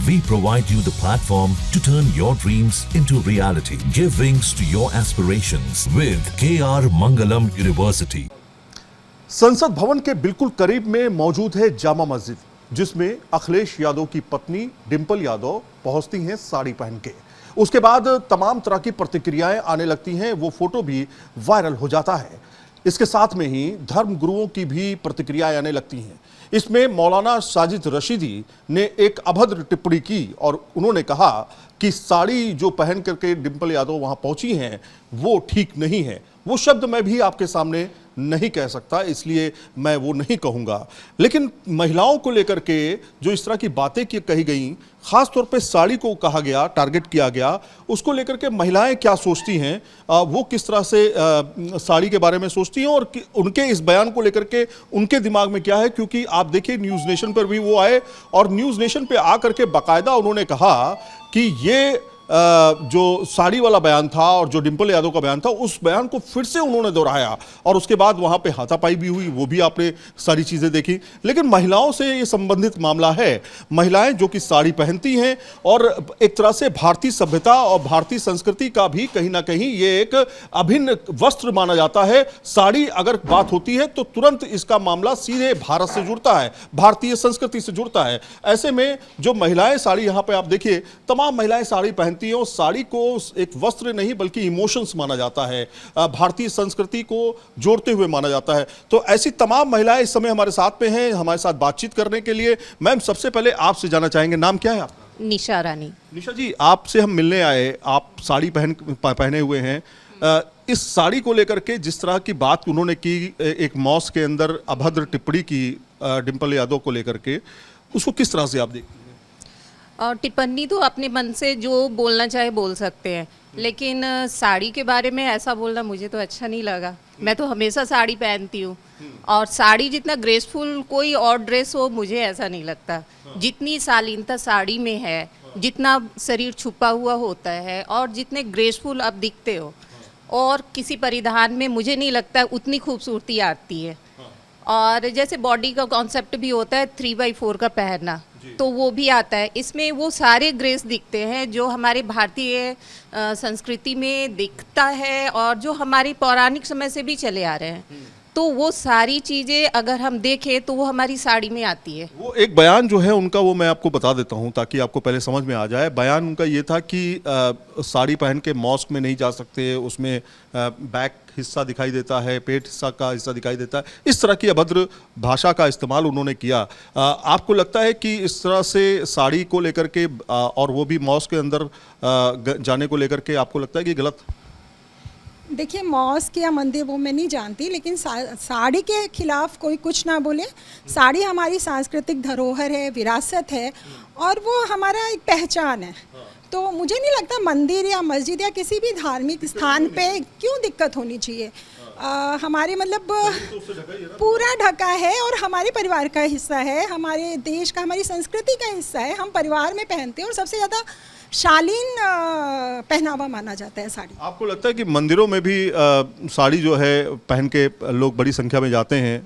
We provide you the platform to turn your dreams into reality. Give wings to your aspirations with KR Mangalam University. संसद भवन के बिल्कुल करीब में मौजूद है जामा मस्जिद, जिसमें अखिलेश यादव की पत्नी डिंपल यादव पहुंचती हैं साड़ी पहन के। उसके बाद तमाम तरह की प्रतिक्रियाएं आने लगती हैं, वो फोटो भी वायरल हो जाता है। इसके साथ में ही धर्म गुरुओं की भी प्रतिक्रियाएं आने लगती हैं। इसमें मौलाना साजिद रशीदी ने एक अभद्र टिप्पणी की और उन्होंने कहा कि साड़ी जो पहन करके डिंपल यादव वहां पहुंची हैं वो ठीक नहीं है। वो शब्द मैं भी आपके सामने नहीं कह सकता, इसलिए मैं वो नहीं कहूंगा। लेकिन महिलाओं को लेकर के जो इस तरह की बातें कही गई, खास तौर पे साड़ी को कहा गया, टारगेट किया गया, उसको लेकर के महिलाएं क्या सोचती हैं, वो किस तरह से साड़ी के बारे में सोचती हैं और उनके इस बयान को लेकर के उनके दिमाग में क्या है। क्योंकि आप देखिए न्यूज़ नेशन पर भी वो आए और न्यूज़ नेशन पे आकर के बाकायदा उन्होंने कहा कि ये जो साड़ी वाला बयान था और जो डिंपल यादव का बयान था, उस बयान को फिर से उन्होंने दोहराया और उसके बाद वहां पे हाथापाई भी हुई, वो भी आपने सारी चीजें देखी। लेकिन महिलाओं से ये संबंधित मामला है। महिलाएं जो कि साड़ी पहनती हैं और एक तरह से भारतीय सभ्यता और भारतीय संस्कृति का भी कहीं ना कहीं ये एक अभिन्न वस्त्र माना जाता है। साड़ी अगर बात होती है तो तुरंत इसका मामला सीधे भारत से जुड़ता है, भारतीय संस्कृति से जुड़ता है। ऐसे में जो महिलाएं साड़ी, यहां पर आप देखिए तमाम महिलाएं साड़ी पहनती, और साड़ी को एक वस्त्र नहीं बल्कि इमोशंस माना जाता है, भारतीय संस्कृति को जोड़ते हुए माना जाता है। तो ऐसी तमाम महिलाएं इस समय हमारे साथ पे हैं, हमारे साथ बातचीत करने के लिए। मैम, सबसे पहले आपसे जानना चाहेंगे, नाम क्या है आपका? निशा रानी। निशा जी, आपसे हम मिलने आए, आप साड़ी पहने हुए हैं। इस साड़ी को लेकर के जिस तरह की बात उन्होंने की, एक मॉस्क के अंदर अभद्र टिप्पणी की डिंपल यादव को लेकर के, उसको किस तरह से आप देखते हैं? और टिप्पणी तो अपने मन से जो बोलना चाहे बोल सकते हैं, लेकिन साड़ी के बारे में ऐसा बोलना मुझे तो अच्छा नहीं लगा। मैं तो हमेशा साड़ी पहनती हूँ और साड़ी जितना ग्रेसफुल कोई और ड्रेस हो मुझे ऐसा नहीं लगता। जितनी शालीनता साड़ी में है, जितना शरीर छुपा हुआ होता है और जितने ग्रेसफुल आप दिखते हो, और किसी परिधान में मुझे नहीं लगता उतनी खूबसूरती आती है। और जैसे बॉडी का कॉन्सेप्ट भी होता है 3/4 का पहनना, तो वो भी आता है। इसमें वो सारे ग्रेस दिखते हैं जो हमारे भारतीय संस्कृति में दिखता है और जो हमारी पौराणिक समय से भी चले आ रहे हैं। तो वो सारी चीज़ें अगर हम देखें तो वो हमारी साड़ी में आती है। वो एक बयान जो है उनका, वो मैं आपको बता देता हूँ ताकि आपको पहले समझ में आ जाए। बयान उनका ये था कि साड़ी पहन के मॉस्क में नहीं जा सकते, उसमें बैक हिस्सा दिखाई देता है, पेट का हिस्सा दिखाई देता है। इस तरह की अभद्र भाषा का इस्तेमाल उन्होंने किया। आपको लगता है कि इस तरह से साड़ी को लेकर के और वो भी मॉस्क के अंदर जाने को लेकर के आपको लगता है कि गलत? देखिए, मॉस्क या मंदिर वो मैं नहीं जानती, लेकिन साड़ी के खिलाफ कोई कुछ ना बोले। साड़ी हमारी सांस्कृतिक धरोहर है, विरासत है और वो हमारा एक पहचान है। तो मुझे नहीं लगता मंदिर या मस्जिद या किसी भी धार्मिक स्थान पे क्यों दिक्कत होनी चाहिए। हमारे मतलब पूरा ढका है और हमारे परिवार का हिस्सा है, हमारे देश का, हमारी संस्कृति का हिस्सा है। हम परिवार में पहनते हैं और सबसे ज़्यादा शालीन पहनावा माना जाता है साड़ी। आपको लगता है कि मंदिरों में भी साड़ी जो है पहन के लोग बड़ी संख्या में जाते हैं?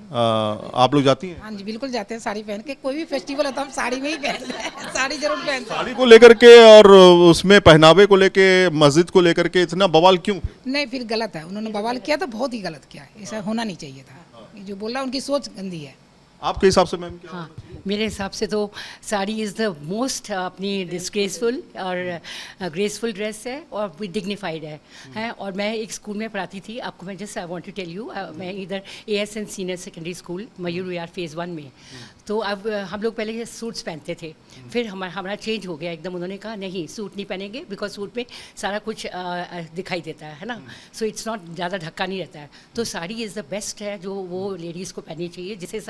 आप लोग जाती हैं? हाँ जी, बिल्कुल जाते हैं साड़ी पहन के। कोई भी फेस्टिवल होता है हम साड़ी में ही पहनते हैं, साड़ी जरूर पहनते हैं। साड़ी को लेकर के और उसमें पहनावे को लेके, मस्जिद को लेकर के इतना बवाल क्यों? नहीं, फिर गलत है। उन्होंने बवाल किया तो बहुत ही गलत किया, ऐसा होना नहीं चाहिए था। जो बोल रहा है उनकी सोच गंदी है। आपके हिसाब से मैम क्या? हाँ, मेरे हिसाब से तो साड़ी इज़ द मोस्ट अपनी डिस्ग्रेसफुल और ग्रेसफुल ड्रेस है और डिग्निफाइड है। और मैं एक स्कूल में पढ़ाती थी। आपको मैं just I want to tell you, मैं इधर ASN senior secondary school Mayur Vihar phase 1 में। तो अब हम लोग पहले सूट्स पहनते थे, फिर हमारा चेंज हो गया एकदम। उन्होंने कहा नहीं, सूट नहीं पहनेंगे बिकॉज सूट में सारा कुछ दिखाई देता है ना, सो इट्स नॉट, ज़्यादा ढक्का नहीं रहता है। तो साड़ी इज़ द बेस्ट है जो वो लेडीज़ को पहननी चाहिए, जिससे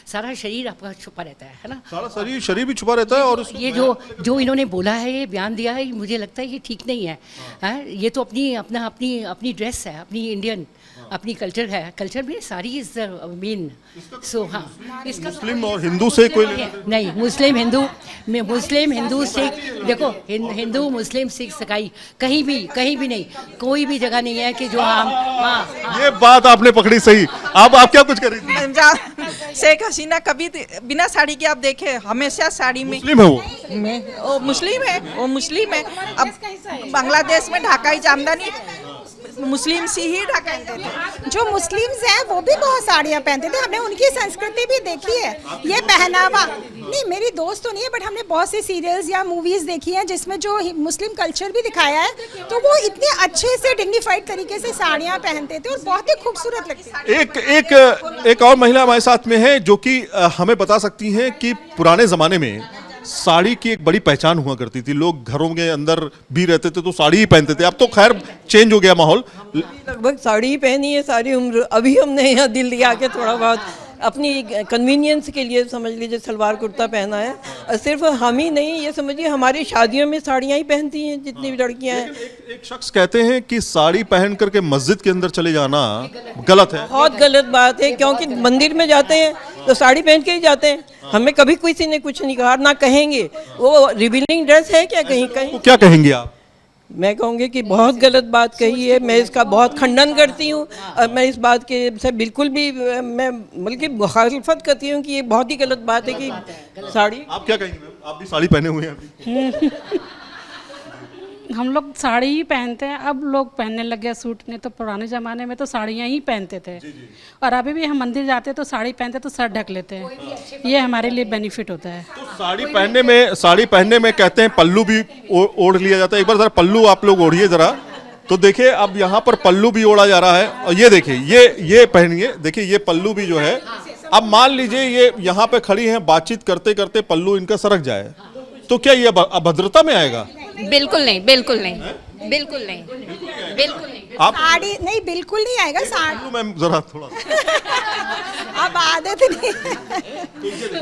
सारा शरीर आपका छुपा रहता है ना, सारा शरीर भी छुपा रहता है। और ये जो इन्होंने बोला है, ये बयान दिया है, मुझे लगता है ये ठीक नहीं है। ये तो अपनी ड्रेस है, अपनी इंडियन अपनी कल्चर है, कल्चर में साड़ी इज द मेन। सो हाँ, इसका मुस्लिम और हिंदू से कोई नहीं, मुस्लिम हिंदू सिख, देखो हिंदू मुस्लिम सिख सकाई कहीं भी नहीं, कोई भी जगह नहीं है कि जो हाँ ये बात आपने पकड़ी सही। अब आप क्या कुछ कर रही थी? शेख हसीना कभी बिना साड़ी के आप देखे, हमेशा साड़ी में। मुस्लिम है वो? वो मुस्लिम है। अब बांग्लादेश में ढाकाई जामदानी मुस्लिम से ही ढाका पहनते थे। जो मुस्लिम्स हैं वो भी बहुत साड़ियाँ पहनते थे, हमने उनकी संस्कृति भी देखी है। ये पहनावा नहीं, मेरी दोस्त तो नहीं है, बट हमने बहुत सी सीरियल्स या मूवीज देखी हैं जिसमें जो मुस्लिम कल्चर भी दिखाया है, तो वो इतने अच्छे से डिग्निफाइड तरीके से साड़ियाँ पहनते थे और बहुत ही खूबसूरत लगती। एक और महिला हमारे साथ में है जो कि हमें बता सकती हैं कि पुराने जमाने में साड़ी की एक बड़ी पहचान हुआ करती थी। लोग घरों के अंदर भी रहते थे तो साड़ी ही पहनते थे। अब तो खैर चेंज हो गया माहौल। लगभग साड़ी ही पहनी है सारी उम्र। अभी हमने यहाँ दिल्ली आके थोड़ा बहुत अपनी कन्वीनियंस के लिए समझ लीजिए सलवार कुर्ता पहना है। और सिर्फ हम ही नहीं, ये समझिए हमारी शादियों में साड़ियाँ ही पहनती हैं जितनी भी लड़कियाँ हैं। एक शख्स कहते हैं कि साड़ी पहन करके मस्जिद के अंदर चले जाना गलत है। बहुत गलत बात है, क्योंकि मंदिर में जाते हैं तो साड़ी पहन के ही जाते हैं। हमें कभी किसी ने कुछ नहीं कहा, ना कहेंगे। वो रिवीलिंग ड्रेस है क्या? कहीं तो क्या कहेंगे आप? मैं कहूँगी कि बहुत गलत बात कही है। मैं इसका बहुत खंडन करती हूँ और मैं इस बात के से बिल्कुल भी मैं बल्कि मुखालफत करती हूँ कि ये बहुत ही गलत बात है कि साड़ी। आप क्या कहेंगे मैम? आप भी साड़ी पहने हुए हैं अभी। हम लोग साड़ी ही पहनते हैं, अब लोग पहनने लग गए सूट। नहीं तो पुराने ज़माने में तो साड़ियाँ ही पहनते थे। और अभी भी हम मंदिर जाते हैं तो साड़ी पहनते तो सर ढक लेते हैं। ये हमारे लिए बेनिफिट होता है। तो साड़ी पहनने में कहते हैं पल्लू भी ओढ़ लिया जाता है। एक बार जरा पल्लू आप लोग ओढ़िए जरा, तो देखिए अब यहाँ पर पल्लू भी ओढ़ा जा रहा है। और ये देखिए, ये पहनिए, देखिए ये पल्लू भी जो है। अब मान लीजिए ये यहाँ पे खड़ी हैं, बातचीत करते करते पल्लू इनका सरक जाए तो क्या ये अभद्रता में आएगा? बिल्कुल नहीं, बिल्कुल नहीं, बिल्कुल नहीं, बिल्कुल नहीं। आप साड़ी नहीं, बिल्कुल नहीं आएगा साड़ी। मैम जरा थोड़ा अब आदत नहीं।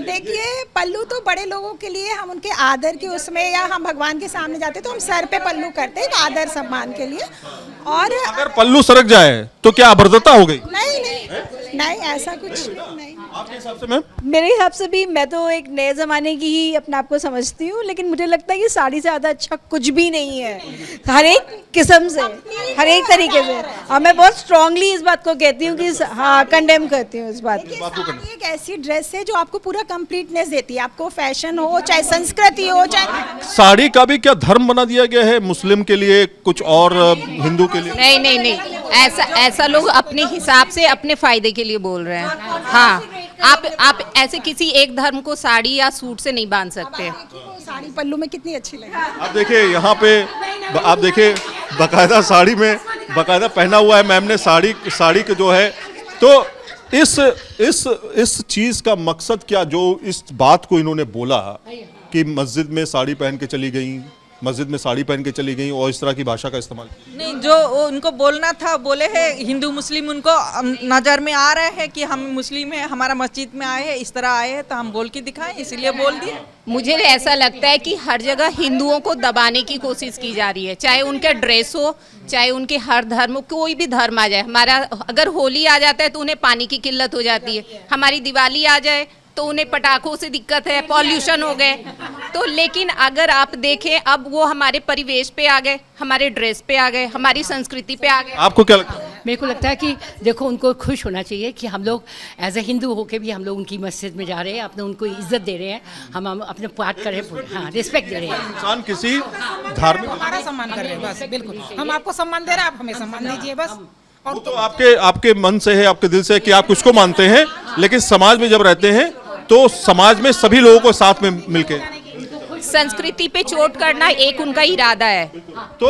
देखिए पल्लू तो बड़े लोगों के लिए, हम उनके आदर के उसमें, या हम भगवान के सामने जाते तो हम सर पे पल्लू करते हैं आदर सम्मान के लिए। और अगर पल्लू सरक जाए तो क्या अभद्रता हो गई? नहीं, ऐसा कुछ नहीं। आपके हिसाब से मैम? मेरे हिसाब से भी मैं तो एक नए ज़माने की ही अपने आप को समझती हूँ, लेकिन मुझे लगता है कि साड़ी से ज़्यादा अच्छा कुछ भी नहीं है। हर एक किस्म से, हर एक तरीके से। और मैं बहुत स्ट्रांगली इस बात को कहती हूँ कि हाँ, कंडेम करती हूँ इस बात को। साड़ी एक ऐसी ड्रेस है जो आपको पूरा कंप्लीटनेस देती है। आपको फैशन हो, चाहे संस्कृति हो, चाहे साड़ी का भी क्या धर्म बना दिया गया है? मुस्लिम के लिए कुछ और हिंदू के लिए? नहीं, ऐसा लोग अपने हिसाब से अपने फायदे के लिए बोल रहे हैं। हाँ, आप ऐसे किसी एक धर्म को साड़ी या सूट से नहीं बांध सकते। साड़ी पल्लू में कितनी अच्छी लगी। आप देखिए यहाँ पे, आप देखिए बकायदा साड़ी में बकायदा पहना हुआ है मैम ने साड़ी के जो है। तो इस चीज का मकसद क्या, जो इस बात को इन्होंने बोला कि मस्जिद में साड़ी पहन के चली गई, मस्जिद में साड़ी पहन के चली गई और इस तरह की भाषा का इस्तेमाल? नहीं, जो उनको बोलना था बोले हैं। हिंदू मुस्लिम उनको नज़र में आ रहे हैं कि हम मुस्लिम हैं, हमारा मस्जिद में आए हैं, इस तरह आए हैं, तो हम बोल के दिखाएं, इसलिए बोल दिए। मुझे ऐसा लगता है कि हर जगह हिंदुओं को दबाने की कोशिश की जा रही है, चाहे उनका ड्रेस हो, चाहे उनके हर धर्म, कोई भी धर्म आ जाए। हमारा अगर होली आ जाता है तो उन्हें पानी की किल्लत हो जाती है, हमारी दिवाली आ जाए तो उन्हें पटाखों से दिक्कत है, पॉल्यूशन हो गए। तो लेकिन अगर आप देखें, अब वो हमारे परिवेश पे आ गए, हमारे ड्रेस पे आ गए, हमारी संस्कृति पे आ गए। आपको क्या लगता है? मेरे को लगता है कि देखो, उनको खुश होना चाहिए कि हम लोग एज ए हिंदू होके भी हम लोग उनकी मस्जिद में जा रहे हैं, अपने उनको इज्जत दे रहे हैं, हम अपने पाठ कर रहे हैं, हाँ, रिस्पेक्ट दे रहे हैं। इंसान किसी धार्मिक, हमारा सम्मान कर रहे हैं बस, बिल्कुल। हम आपको सम्मान दे रहे हैं, आप हमें सम्मान दीजिए बस। वो तो आपके मन से है, आपके दिल से है कि आप किसको मानते हैं, लेकिन समाज में जब रहते हैं तो समाज में सभी लोगों को साथ में मिलके संस्कृति पे चोट करना एक उनका इरादा है। तो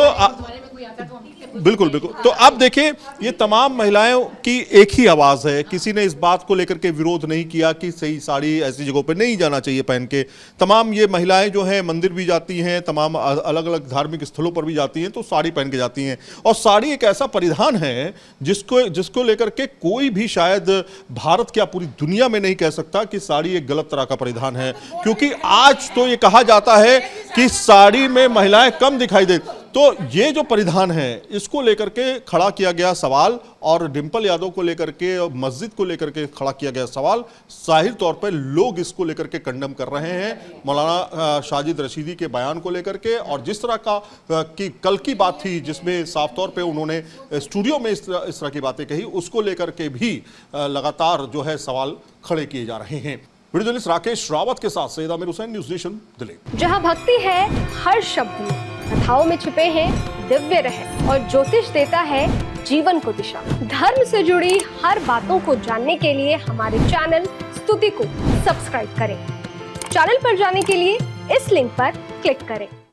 बिल्कुल। तो अब देखिए, ये तमाम महिलाओं की एक ही आवाज है। किसी ने इस बात को लेकर के विरोध नहीं किया कि सही साड़ी ऐसी जगहों पे नहीं जाना चाहिए पहन के। तमाम ये महिलाएं जो हैं मंदिर भी जाती हैं, तमाम अलग अलग धार्मिक स्थलों पर भी जाती हैं तो साड़ी पहन के जाती हैं। और साड़ी एक ऐसा परिधान है जिसको लेकर के कोई भी शायद भारत क्या पूरी दुनिया में नहीं कह सकता कि साड़ी एक गलत तरह का परिधान है। क्योंकि आज तो ये कहा जाता है कि साड़ी में महिलाएं कम दिखाई दे, तो ये जो परिधान है इसको लेकर के खड़ा किया गया सवाल और डिंपल यादव को लेकर के और मस्जिद को लेकर के खड़ा किया गया सवाल, जाहिर तौर पर लोग इसको लेकर के कंडम कर रहे हैं मौलाना साजिद रशीदी के बयान को लेकर के। और जिस तरह का की कल की बात थी जिसमें साफ तौर पे उन्होंने स्टूडियो में इस तरह की बातें कही, उसको लेकर के भी लगातार जो है सवाल खड़े किए जा रहे हैं। वीडियो जर्नलिस्ट राकेश रावत के साथ सैयद आमिर हुसैन, न्यूज़ नेशन, दिल्ली। जहां भक्ति है हर शब्द में, कथाओं में छिपे हैं दिव्य रहस्य और ज्योतिष देता है जीवन को दिशा। धर्म से जुड़ी हर बातों को जानने के लिए हमारे चैनल स्तुति को सब्सक्राइब करें। चैनल पर जाने के लिए इस लिंक पर क्लिक करें।